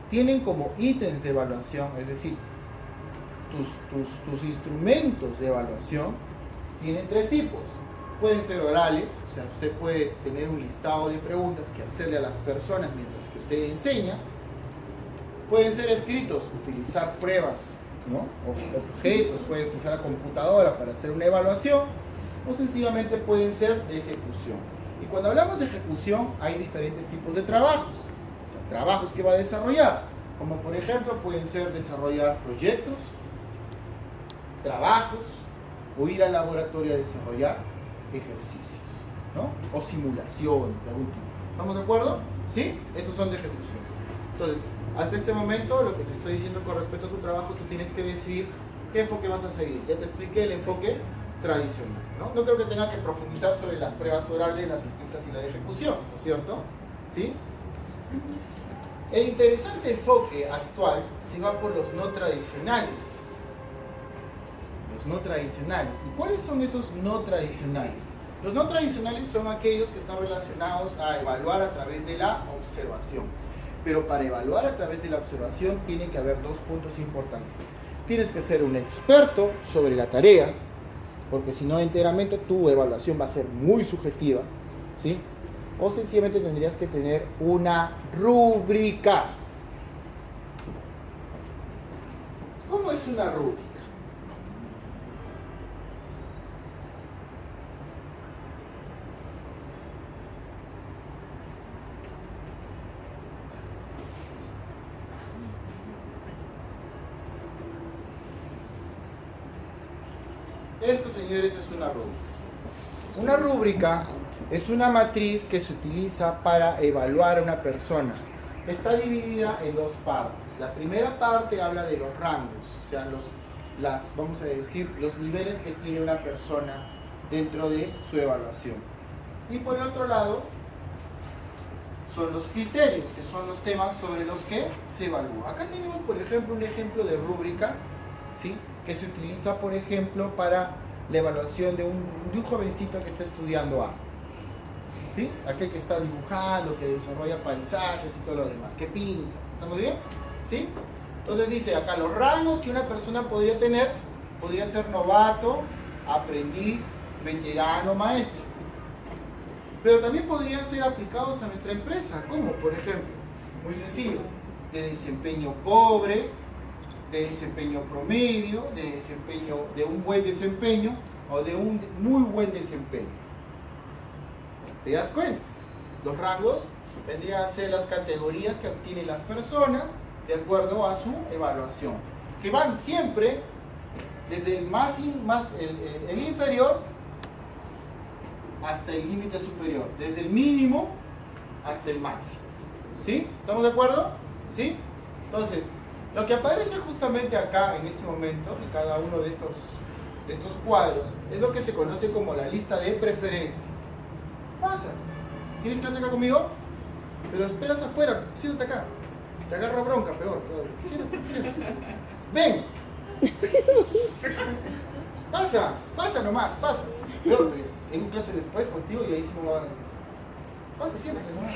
tienen como ítems de evaluación, es decir, tus instrumentos de evaluación tienen tres tipos. Pueden ser orales, o sea, usted puede tener un listado de preguntas que hacerle a las personas mientras que usted enseña. Pueden ser escritos, utilizar pruebas, ¿no? Objetos, puede utilizar la computadora para hacer una evaluación, o sencillamente pueden ser de ejecución. Y cuando hablamos de ejecución hay diferentes tipos de trabajos, o sea, trabajos que va a desarrollar, como por ejemplo pueden ser desarrollar proyectos, trabajos, o ir al laboratorio a desarrollar ejercicios, ¿no? O simulaciones de algún tipo. ¿Estamos de acuerdo? ¿Sí? Esos son de ejecución. Entonces, hasta este momento, lo que te estoy diciendo con respecto a tu trabajo, tú tienes que decidir qué enfoque vas a seguir. Ya te expliqué el enfoque tradicional, ¿no? No creo que tenga que profundizar sobre las pruebas orales, las escritas y la de ejecución, ¿no es cierto? ¿Sí? El interesante enfoque actual se va por los no tradicionales. Los no tradicionales. ¿Y cuáles son esos no tradicionales? Los no tradicionales son aquellos que están relacionados a evaluar a través de la observación. Pero para evaluar a través de la observación tiene que haber dos puntos importantes. Tienes que ser un experto sobre la tarea, porque si no enteramente tu evaluación va a ser muy subjetiva, ¿sí? O sencillamente tendrías que tener una rúbrica. ¿Cómo es una rúbrica? Esto, señores, es una rúbrica. Una rúbrica es una matriz que se utiliza para evaluar a una persona. Está dividida en dos partes. La primera parte habla de los rangos, o sea, vamos a decir, los niveles que tiene una persona dentro de su evaluación. Y por el otro lado, son los criterios, que son los temas sobre los que se evalúa. Acá tenemos, por ejemplo, un ejemplo de rúbrica, ¿sí? Que se utiliza, por ejemplo, para la evaluación de un jovencito que está estudiando arte. ¿Sí? Aquel que está dibujando, que desarrolla paisajes y todo lo demás, que pinta. ¿Estamos bien? ¿Sí? Entonces dice acá, los rangos que una persona podría tener, podría ser novato, aprendiz, veterano, maestro. Pero también podrían ser aplicados a nuestra empresa. ¿Cómo? Por ejemplo, muy sencillo, de desempeño pobre, de desempeño promedio, de desempeño de un buen desempeño o de un muy buen desempeño. ¿Te das cuenta? Los rangos vendrían a ser las categorías que obtienen las personas de acuerdo a su evaluación, que van siempre desde el inferior hasta el límite superior, desde el mínimo hasta el máximo. ¿Sí? ¿Estamos de acuerdo? ¿Sí? Entonces, lo que aparece justamente acá en este momento, en cada uno de estos cuadros, es lo que se conoce como la lista de preferencia. Pasa. ¿Tienes clase acá conmigo? Pero esperas afuera, siéntate acá. Te agarro bronca, peor todavía. Siéntate. Ven. Pasa nomás, pasa. Peor todavía. En clase después contigo y ahí sí me va a... Pasa, siéntate nomás.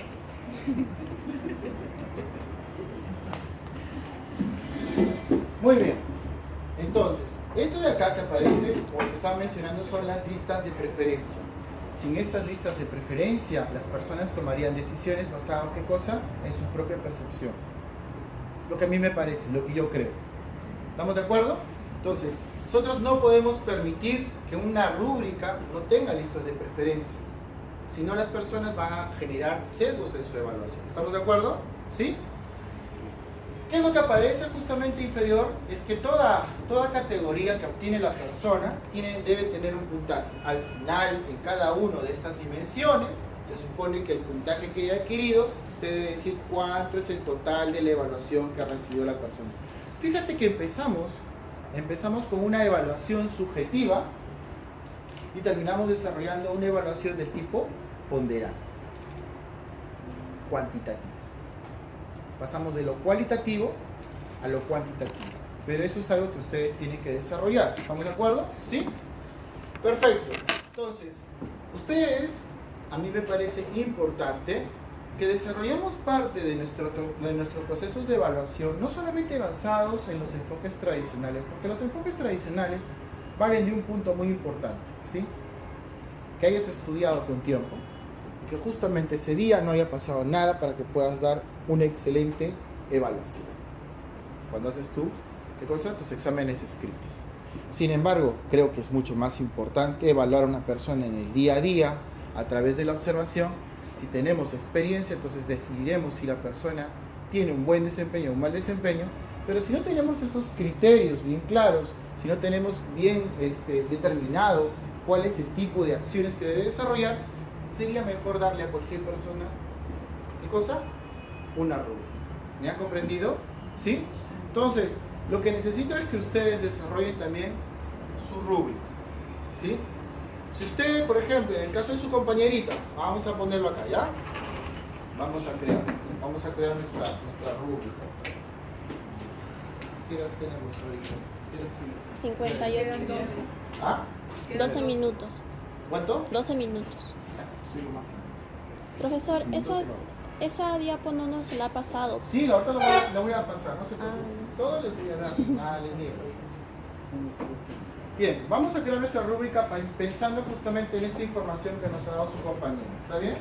Muy bien. Entonces, esto de acá que aparece, como te estaba mencionando, son las listas de preferencia. Sin estas listas de preferencia, las personas tomarían decisiones basadas en qué cosa? En su propia percepción. Lo que a mí me parece, lo que yo creo. ¿Estamos de acuerdo? Entonces, nosotros no podemos permitir que una rúbrica no tenga listas de preferencia. Si no, las personas van a generar sesgos en su evaluación. ¿Estamos de acuerdo? ¿Sí? ¿Qué es lo que aparece justamente inferior? Es que toda categoría que obtiene la persona debe tener un puntaje. Al final, en cada una de estas dimensiones, se supone que el puntaje que haya adquirido te debe decir cuánto es el total de la evaluación que ha recibido la persona. Fíjate que empezamos con una evaluación subjetiva y terminamos desarrollando una evaluación del tipo ponderada, cuantitativa. Pasamos de lo cualitativo a lo cuantitativo. Pero eso es algo que ustedes tienen que desarrollar. ¿Estamos de acuerdo? ¿Sí? Perfecto. Entonces, ustedes, a mí me parece importante que desarrollemos parte de nuestros procesos de evaluación, no solamente basados en los enfoques tradicionales, porque los enfoques tradicionales valen de un punto muy importante, ¿sí? Que hayas estudiado con tiempo, que justamente ese día no haya pasado nada para que puedas dar una excelente evaluación. Cuando haces tú, ¿qué cosa? Tus exámenes escritos. Sin embargo, creo que es mucho más importante evaluar a una persona en el día a día, a través de la observación. Si tenemos experiencia, entonces decidiremos si la persona tiene un buen desempeño o un mal desempeño, pero si no tenemos esos criterios bien claros, si no tenemos bien determinado cuál es el tipo de acciones que debe desarrollar, sería mejor darle a cualquier persona, ¿qué cosa? Una rúbrica. ¿Me han comprendido? ¿Sí? Entonces, lo que necesito es que ustedes desarrollen también su rúbrica. ¿Sí? Si usted, por ejemplo, en el caso de su compañerita, vamos a ponerlo acá, ¿ya? Vamos a crear nuestra rúbrica. ¿Qué horas tenemos ahorita? ¿Qué horas tienes? 58. ¿Ah? 12 minutos. ¿Cuánto? 12 minutos. Soy lo máximo. Profesor, Minutos esa diapo no nos la ha pasado. Sí, ahorita la voy a pasar, no se preocupen. Todo les voy a dar. Les niego. Bien, vamos a crear nuestra rúbrica pensando justamente en esta información que nos ha dado su compañero. ¿Está bien?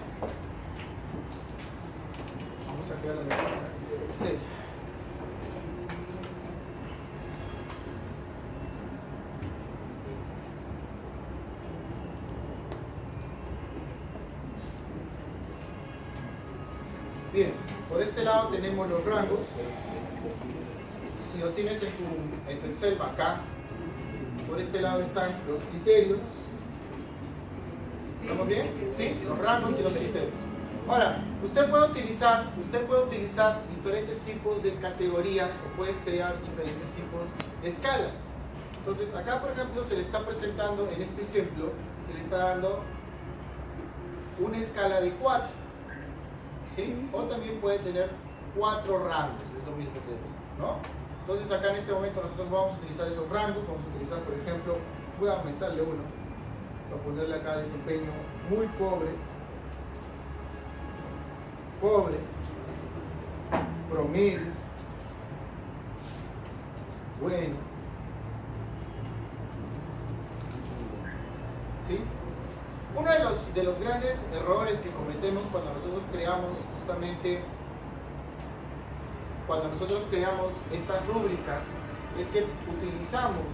Vamos a crear la rúbrica de Excel. Bien, por este lado tenemos los rangos. Si lo tienes en tu Excel, acá. Por este lado están los criterios. ¿Estamos bien? ¿Sí? Los rangos y los criterios. Ahora, usted puede utilizar diferentes tipos de categorías o puedes crear diferentes tipos de escalas. Entonces, acá, por ejemplo, se le está presentando, en este ejemplo, se le está dando una escala de 4. ¿Sí? O también puede tener 4 rangos, es lo mismo que decir, ¿no? Entonces acá en este momento nosotros vamos a utilizar esos rangos, vamos a utilizar por ejemplo voy a aumentarle uno, voy a ponerle acá desempeño muy pobre, promedio, bueno, ¿sí? Uno de los grandes errores que cometemos cuando nosotros creamos estas rúbricas es que utilizamos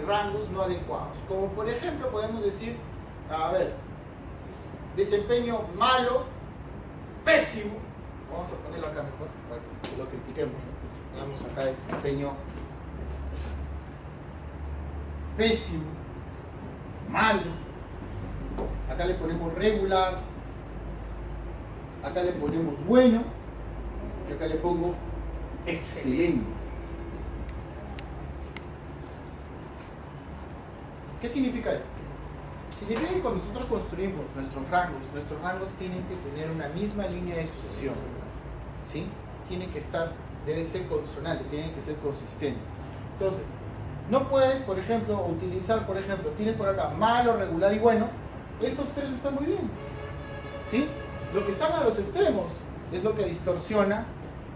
rangos no adecuados. Como por ejemplo podemos decir, a ver, desempeño malo, pésimo. Vamos a ponerlo acá mejor para que lo critiquemos, ¿no? Veamos acá desempeño pésimo, malo. Acá le ponemos regular, acá le ponemos bueno y acá le pongo excelente. ¿Qué significa esto? Significa que cuando nosotros construimos nuestros rangos tienen que tener una misma línea de sucesión, ¿sí? Debe ser consonante, tiene que ser consistente. Entonces, no puedes, por ejemplo, utilizar, tienes por acá malo, regular y bueno. Estos tres están muy bien, ¿sí? Lo que están a los extremos es lo que distorsiona,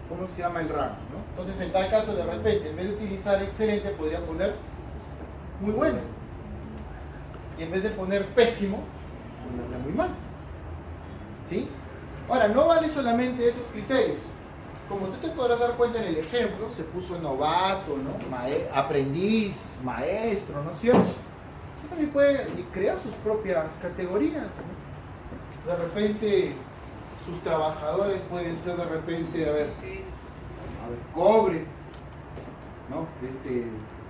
¿cómo se llama el rango, ¿no? Entonces, en tal caso, de repente, en vez de utilizar excelente, podría poner muy bueno. Y en vez de poner pésimo, ponerle muy mal, ¿sí? Ahora, no vale solamente esos criterios. Como tú te podrás dar cuenta en el ejemplo, se puso novato, ¿no? Aprendiz, maestro, ¿no es cierto? Usted también puede crear sus propias categorías, ¿no? De repente, sus trabajadores pueden ser de repente, a ver, cobre, ¿no?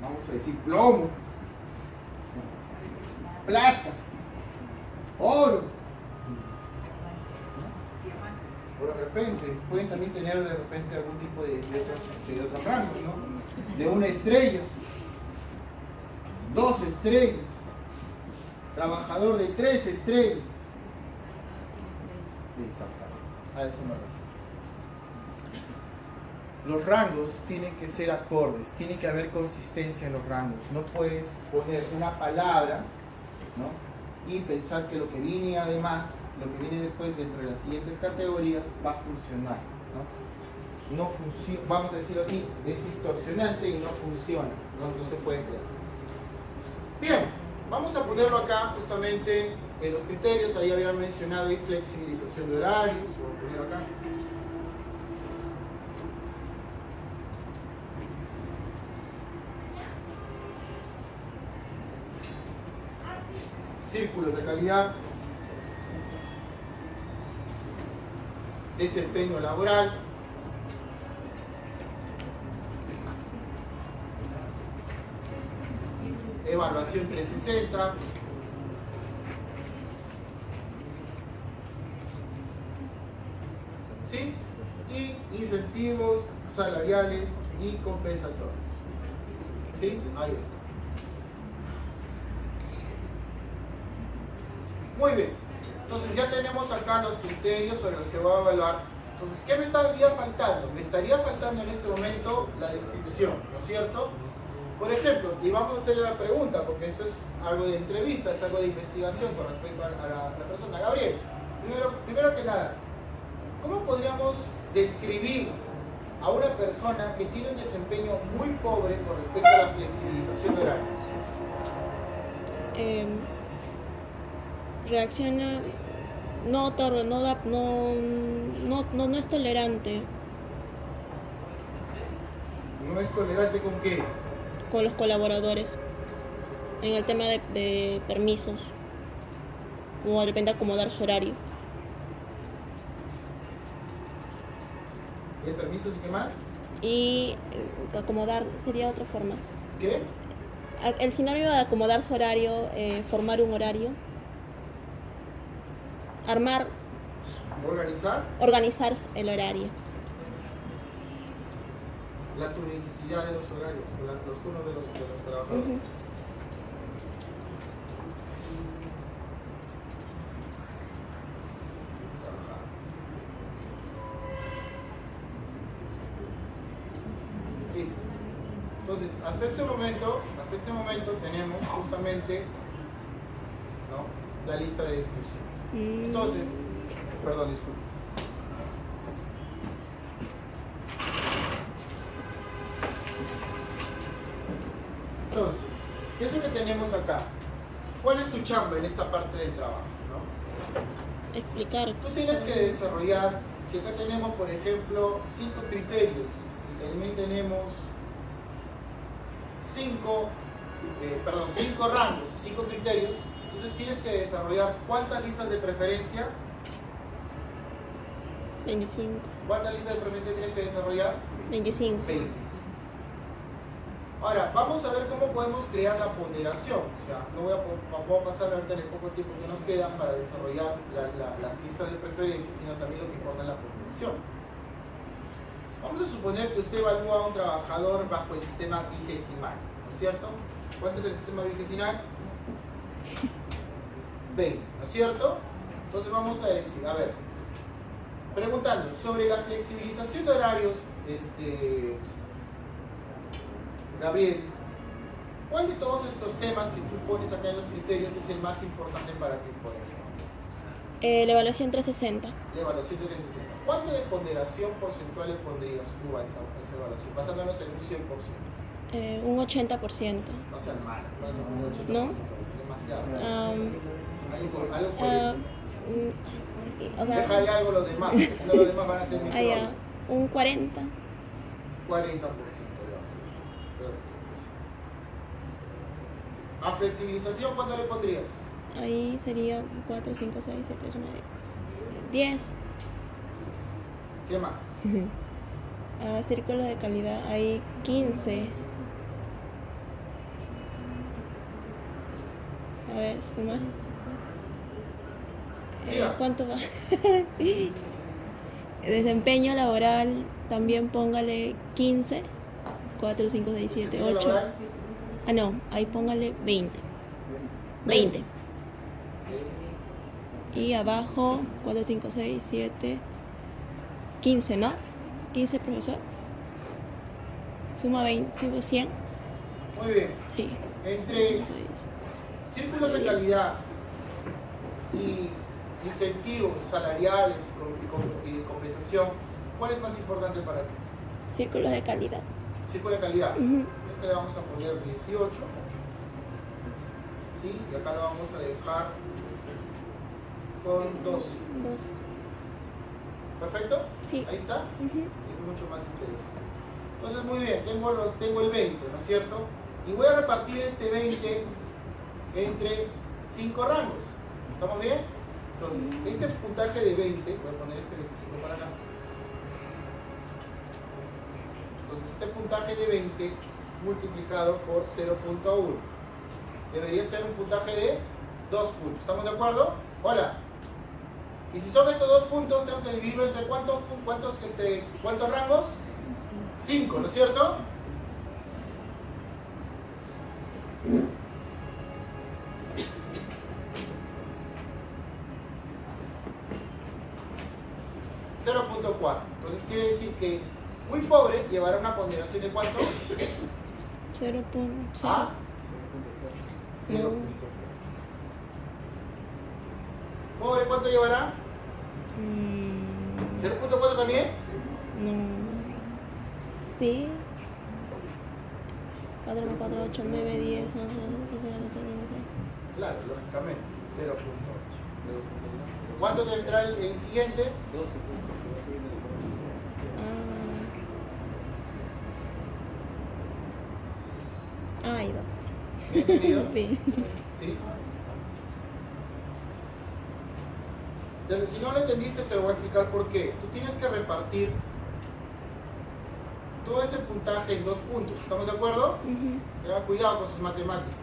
Vamos a decir plomo, plata, oro, ¿no? O de repente, pueden también tener de repente algún tipo de otros rangos, ¿no? De 1 estrella, 2 estrellas, trabajador de 3 estrellas. Exactamente, a eso me refiero. Los rangos tienen que ser acordes, tiene que haber consistencia en los rangos. No puedes poner una palabra, ¿no? Y pensar que lo que viene además, lo que viene después dentro de las siguientes categorías va a funcionar, ¿no? No funciona, vamos a decirlo así, es distorsionante y no funciona, no se puede crear. Bien, vamos a ponerlo acá justamente en los criterios. Ahí había mencionado y flexibilización de horarios, voy a poner acá. Círculos de calidad, desempeño laboral, evaluación 360, ¿sí? Y incentivos salariales y compensatorios, ¿sí? Ahí está. Muy bien, entonces ya tenemos acá los criterios sobre los que voy a evaluar. Entonces, ¿qué me estaría faltando? Me estaría faltando en este momento la descripción, ¿no es cierto? Por ejemplo, y vamos a hacerle la pregunta, porque esto es algo de entrevista, es algo de investigación con respecto a la persona. Gabriel, primero que nada, ¿cómo podríamos describir a una persona que tiene un desempeño muy pobre con respecto a la flexibilización de horarios? Reacciona, no es tolerante ¿No es tolerante con qué? con los colaboradores en el tema de permisos o de repente acomodar su horario. ¿De permisos y qué más? Y acomodar sería otra forma. ¿Qué? El sinónimo de acomodar su horario, formar un horario, organizar el horario. La turnicicidad de los horarios, los turnos de los trabajadores. Uh-huh. Listo. Entonces, hasta este momento tenemos justamente, ¿no?, la lista de descripción. Entonces, perdón, disculpe. Entonces, ¿qué es lo que tenemos acá? ¿Cuál es tu chamba en esta parte del trabajo, no? Explicar. Tú tienes que desarrollar, si acá tenemos, por ejemplo, 5 criterios, y también tenemos 5 rangos y 5 criterios, entonces tienes que desarrollar ¿cuántas listas de preferencia? 25. ¿Cuántas listas de preferencia tienes que desarrollar? 25. 25. Ahora, vamos a ver cómo podemos crear la ponderación. O sea, no voy a pasar ahorita en el poco tiempo que nos queda para desarrollar las listas de preferencias, sino también lo que importa es la ponderación. Vamos a suponer que usted evalúa a un trabajador bajo el sistema vigesimal, ¿no es cierto? ¿Cuánto es el sistema vigesimal? 20, ¿no es cierto? Entonces vamos a decir, a ver, preguntando sobre la flexibilización de horarios, Gabriel, ¿cuál de todos estos temas que tú pones acá en los criterios es el más importante para ti, por ejemplo? La evaluación 360. La evaluación de 360. ¿Cuánto de ponderación porcentual le pondrías tú a esa evaluación? Basándonos en un 100%. Un 80%. No sean malas, no vas a poner 80%, ¿No? es demasiado. Algo por O sea, Déjale algo a los demás, porque si no los demás van a ser muy probables. un 40. 40%, digamos. Perfecto. A flexibilización, ¿cuánto le pondrías? Ahí sería 4, 5, 6, 7, 8, 9, 10. ¿Qué más? Círculos de calidad, hay 15. A ver, suma. Siga. ¿Cuánto va? Desempeño laboral, también póngale 15. 4, 5, 6, 7, ¿Desempeño 8. laboral? Ah, no, ahí póngale 20. 20. Y abajo, 4, 5, 6, 7, 15, ¿no? 15, profesor. Suma 20, suma 100. Muy bien. Sí. Entre círculos de calidad y incentivos salariales y de compensación, ¿cuál es más importante para ti? Círculos de calidad. Círculo de calidad. Ujú. Este le vamos a poner 18. ¿Sí? Y acá lo vamos a dejar con 12. 2. ¿Perfecto? Sí. Ahí está. Ujú. Es mucho más interesante. Entonces, muy bien, tengo el 20, ¿no es cierto? Y voy a repartir este 20 entre 5 rangos. ¿Estamos bien? Entonces, este puntaje de 20, voy a poner este 25 para acá. Entonces, este puntaje de 20 multiplicado por 0.1 debería ser un puntaje de 2 puntos. ¿Estamos de acuerdo? Hola. Y si son estos 2 puntos, tengo que dividirlo entre ¿cuántos rangos? 5, ¿no es cierto? .4. Entonces quiere decir que muy pobre llevará una ponderación de ¿cuánto? 0.0. ¿Ah? 0.4. ¿Pobre cuánto llevará? 0.4 también. No. Sí. 4 más 4, 8, 9, 10, 11, 12, 13, 14, 15. Claro, lógicamente, 0.8. ¿Cuánto tendrá el siguiente? Ahí va. ¿Bien entendido? Sí. ¿Sí? Si no lo entendiste, te lo voy a explicar por qué. Tú tienes que repartir todo ese puntaje en 2 puntos. ¿Estamos de acuerdo? Tenga cuidado con sus matemáticas.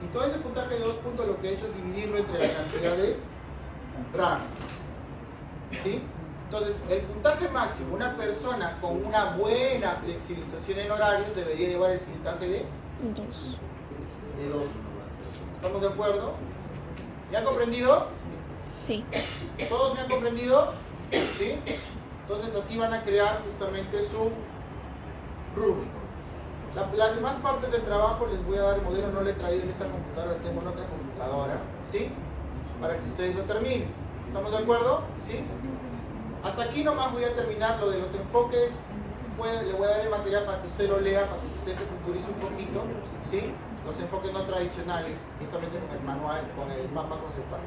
Y todo ese puntaje de 2 puntos lo que he hecho es dividirlo entre la cantidad de rangos. ¿Sí? Entonces, el puntaje máximo, una persona con una buena flexibilización en horarios debería llevar el puntaje de 2. ¿Estamos de acuerdo? ¿Me han comprendido? Sí. ¿Todos me han comprendido? ¿Sí? Entonces así van a crear justamente su rúbrico. Las demás partes del trabajo les voy a dar el modelo, no lo he traído en esta computadora, lo tengo en otra computadora, ¿sí? Para que ustedes lo terminen. ¿Estamos de acuerdo? ¿Sí? Hasta aquí nomás voy a terminar lo de los enfoques. Le voy a dar el material para que usted lo lea, para que usted se culturice un poquito, ¿sí? Los enfoques no tradicionales, justamente con el manual, con el mapa conceptual.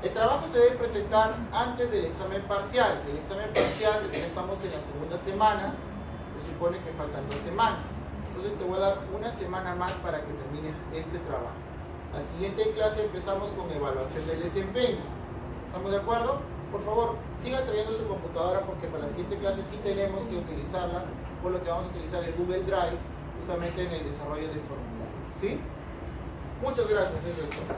El trabajo se debe presentar antes del examen parcial. El examen parcial, ya estamos en la segunda semana, se supone que faltan 2 semanas. Entonces te voy a dar una semana más para que termines este trabajo. La siguiente clase empezamos con evaluación del desempeño. ¿Estamos de acuerdo? Por favor, sigan trayendo su computadora porque para la siguiente clase sí tenemos que utilizarla, por lo que vamos a utilizar el Google Drive justamente en el desarrollo de formularios. ¿Sí? Muchas gracias, eso es todo.